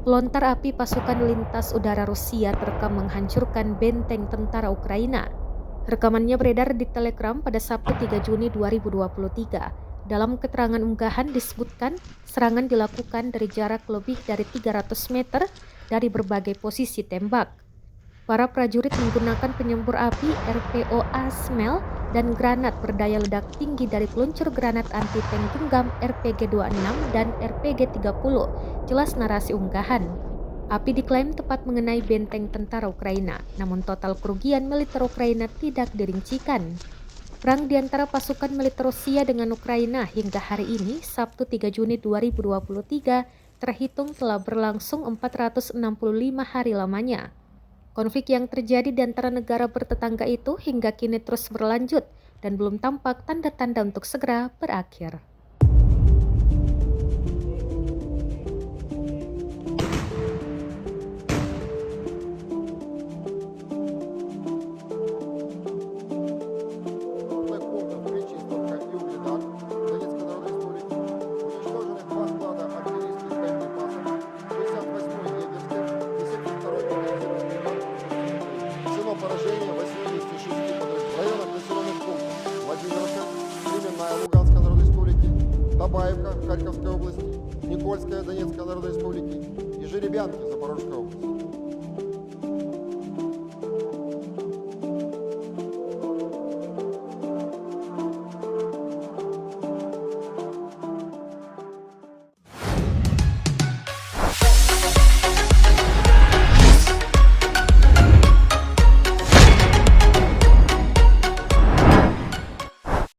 Lontar api pasukan lintas udara Rusia terekam menghancurkan benteng tentara Ukraina. Rekamannya beredar di Telegram pada Sabtu 3 Juni 2023. Dalam keterangan unggahan disebutkan serangan dilakukan dari jarak lebih dari 300 meter dari berbagai posisi tembak. Para prajurit menggunakan penyembur api RPOA Smel dan granat berdaya ledak tinggi dari peluncur granat anti-tank genggam RPG-26 dan RPG-30, jelas narasi unggahan. Api diklaim tepat mengenai benteng tentara Ukraina, namun total kerugian militer Ukraina tidak dirincikan. Perang di antara pasukan militer Rusia dengan Ukraina hingga hari ini, Sabtu 3 Juni 2023, terhitung telah berlangsung 465 hari lamanya. Konflik yang terjadi di antara negara bertetangga itu hingga kini terus berlanjut dan belum tampak tanda-tanda untuk segera berakhir. Пунктов Причистовка и Угледар Донецкой Народной Республики уничтожены два склада артиллерийских боеприпасов, 68-й егерский и 72-й механизированный бригады. Нанесено поражение 86 подразделений в районах населенных пунктов Владимировка, Кременная Луганской Народной Республики, Табаевка Харьковской области, Никольская Донецкой Народной Республики и Жеребянки Запорожской области.